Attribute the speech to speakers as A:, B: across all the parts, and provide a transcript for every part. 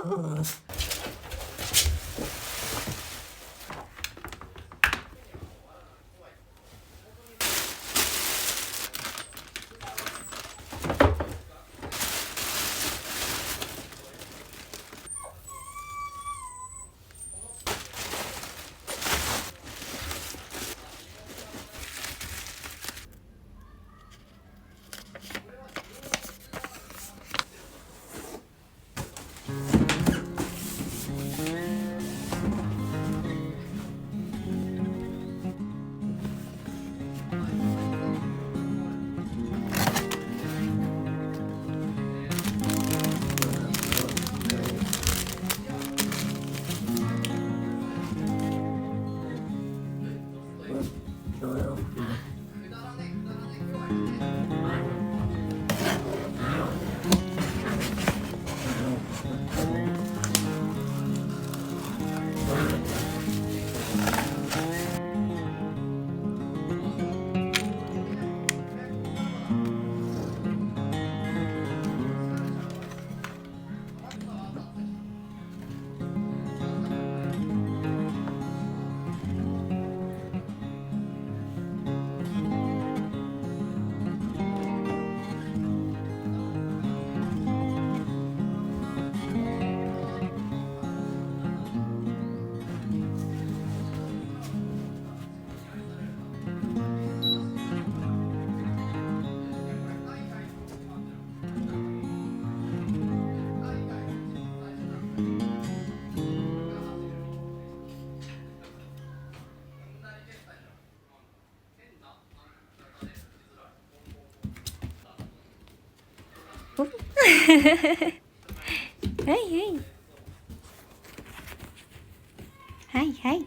A: はいはいはいはい。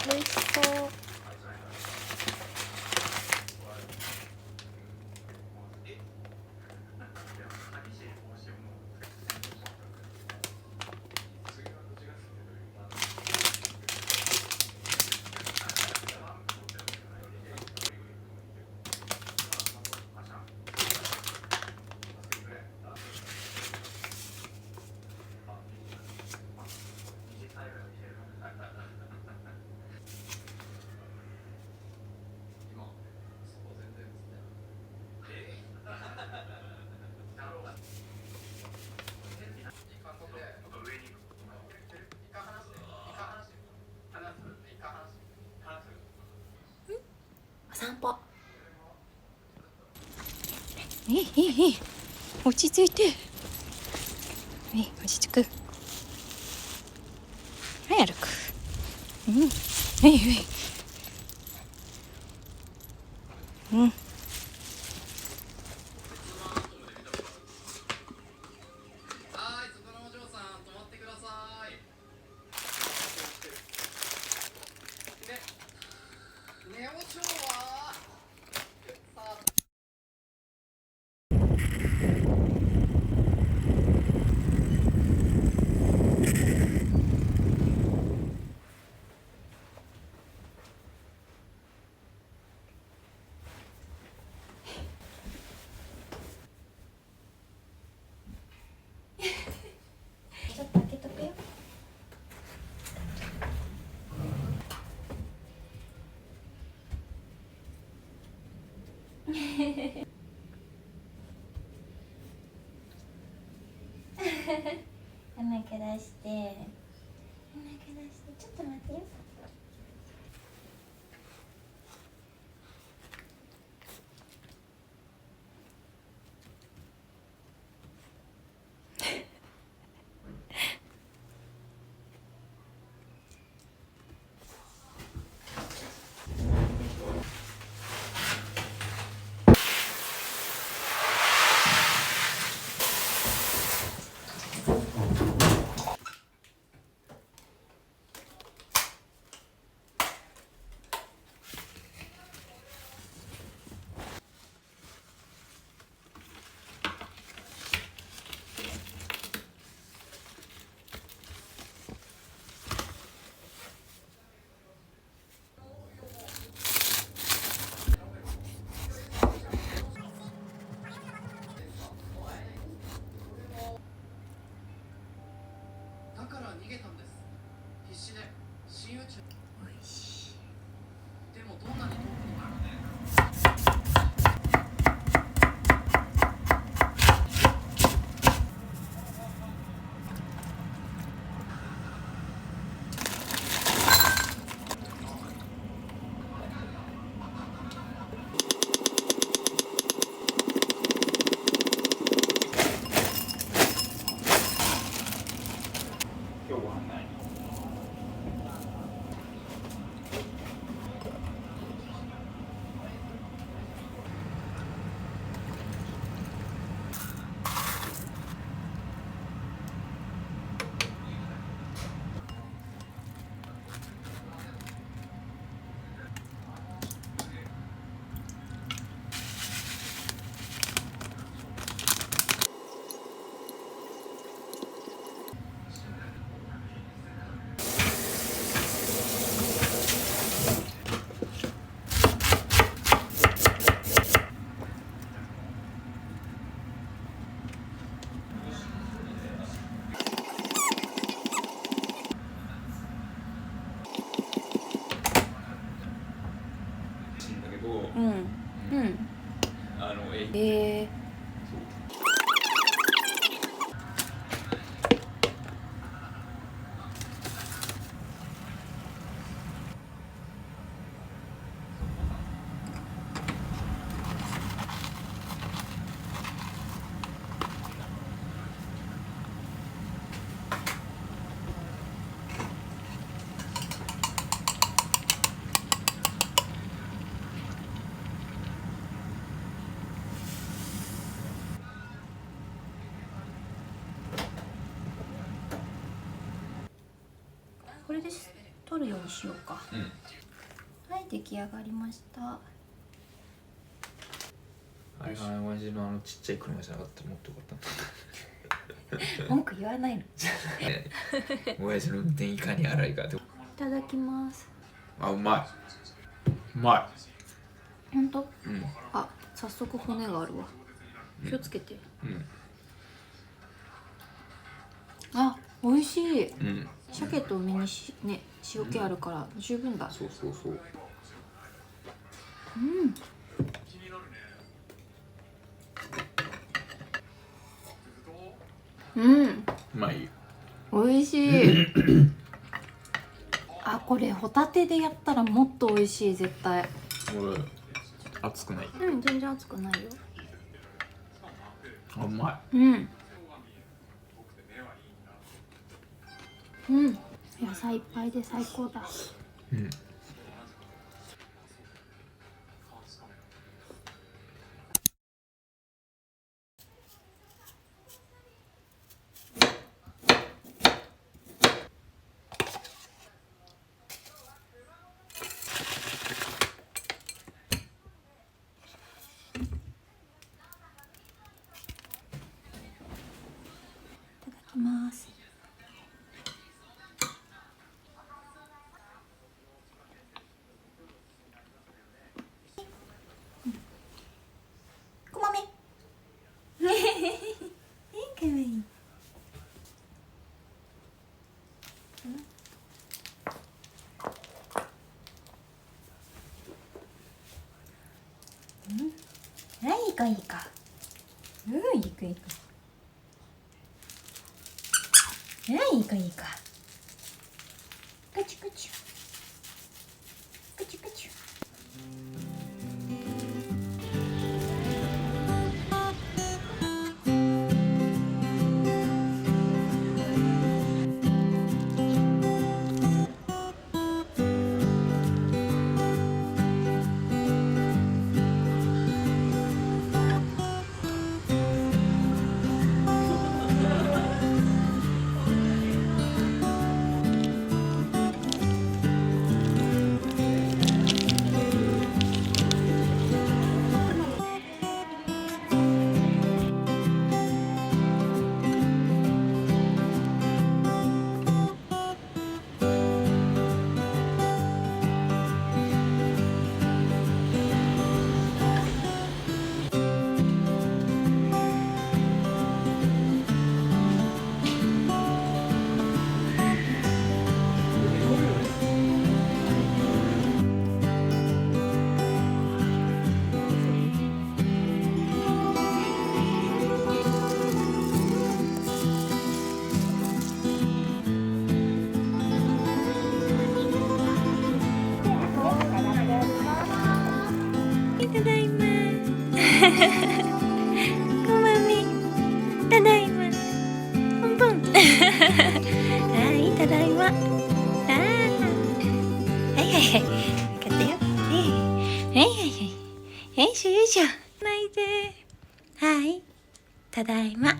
A: おいしそう。お散歩。落ち着いて。落ち着く。はい、歩く。うん。ちょっと開けとくよ。お腹出して、お腹出して、ちょっと待ってよ。
B: を、
A: うんうんこれで取るようにしようか。はい出来上がりました。
B: あれが親父のちっちゃい車じゃなかったらもっとよかった
A: 文句言わないの。
B: 親父の運転いかに荒いかって。
A: いただきます。
B: あ、うまいうま
A: ほんと？
B: い。
A: あ、早速骨があるわ。気をつけて。あ、美味しい。鮭と梅にね、塩気あるから十分だ。
B: そうそうそう。うまい。
A: 美味しい。あ、これホタテでやったらもっと美味しい絶対。
B: 熱くない？
A: 全然熱くないよ。
B: うまい。
A: 野菜いっぱいで最高だ。いただきます。こまめ。かわいい。はい、いいかいいか。いいかいいか。いいかいいか。カチュカチュ。カチュカチュ。こまみ、ただいま。ポンポン。はい、ただいま。はいはいはい。分かったよ。はいはいはい。よいしょよいしょ。泣いて。はい、ただいま。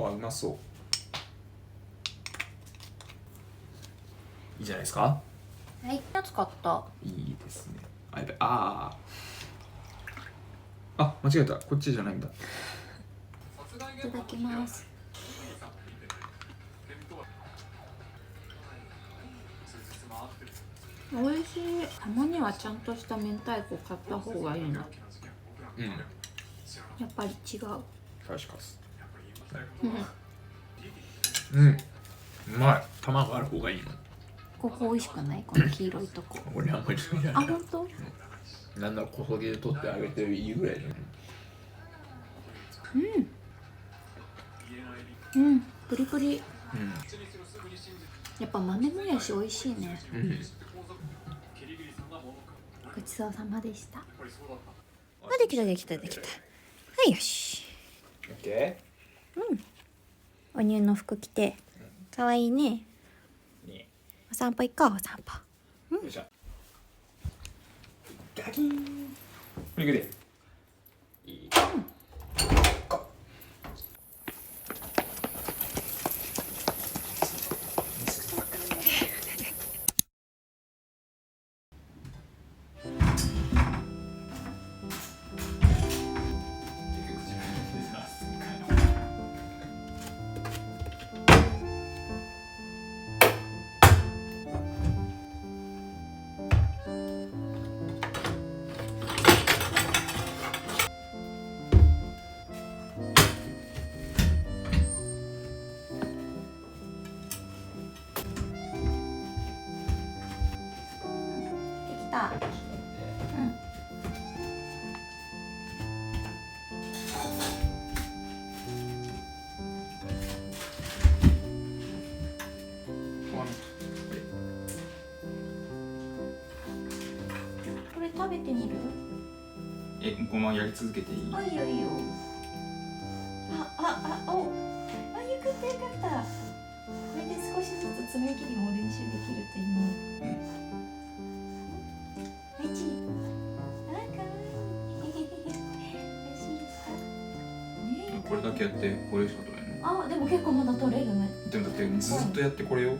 B: あ、うまそう。いいじゃないですか。
A: はい、暑かった。
B: いいですね。あ、やべ、ああ。あ、間違えた。こっちじゃないんだ。
A: いただきます。美味しい。たまにはちゃんとした明太子買った方がいいな。
B: うん。
A: やっぱり違う。
B: 確かです。
A: うん。
B: うん。うまい。卵ある方がいいの。
A: ここ美味しくない？この黄色いとこ。
B: 俺あんまり好きじゃ
A: あ、
B: ない。
A: 本当？
B: なんだろう、小削りで取ってあげていいぐらいじゃない。
A: うん。うん、プリプリ。
B: うん。
A: やっぱ豆もやし美味しいね。
B: うん。
A: ごちそうさまでした。あ、できたできたできた。はい、よし。
B: オッケ
A: お乳の服着て、かわいいね。
B: ー。ね。
A: お散歩行こう、お散歩。
B: よいしょ。ガキーン。これいくで。いい。こ
A: できた。これ食べてみる？
B: ごまやり続けていい？
A: あ、いいよいいよ。お、よかったよかった。これで少しずつ爪切りも練習できるといいね。はいち。あ、かわいい。美味しいですか？ねえ。
B: これだけやってこれしか取れないの？
A: あ、でも結構まだ取れるね。
B: でもだってずっとやってこれよ。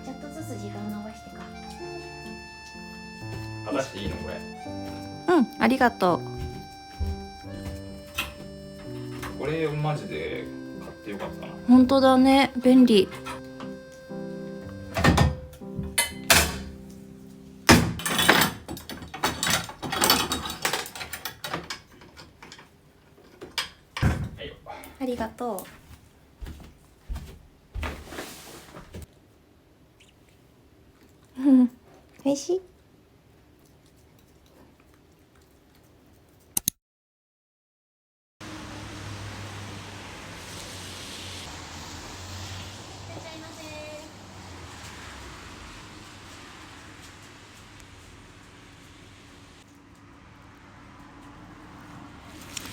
A: ちょっとずつ時間伸ばしてか。
B: 剥がしていいのこれ？
A: うん、ありがとう。
B: これマジで買ってよかったな。
A: 本当だね、便利。
B: はいよ。
A: ありがとう。うん、美味しい。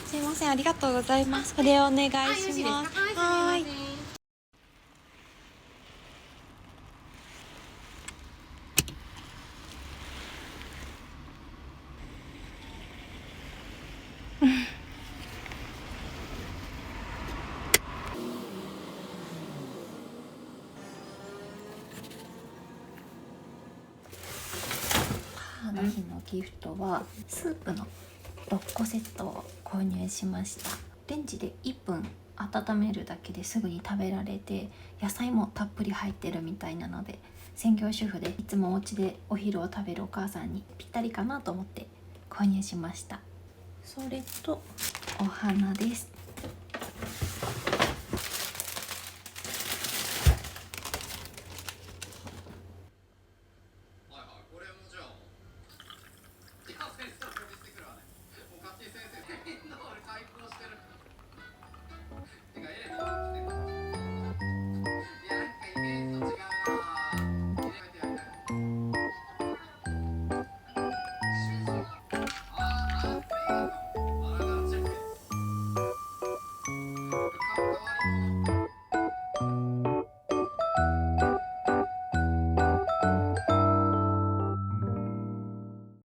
A: すいません、ありがとうございます。これお願いします。はい。母の日のギフトはスープの6個セットを購入しました。レンジで1分温めるだけですぐに食べられて、野菜もたっぷり入ってるみたいなので、専業主婦でいつもお家でお昼を食べるお母さんにぴったりかなと思って購入しました。それとお花です。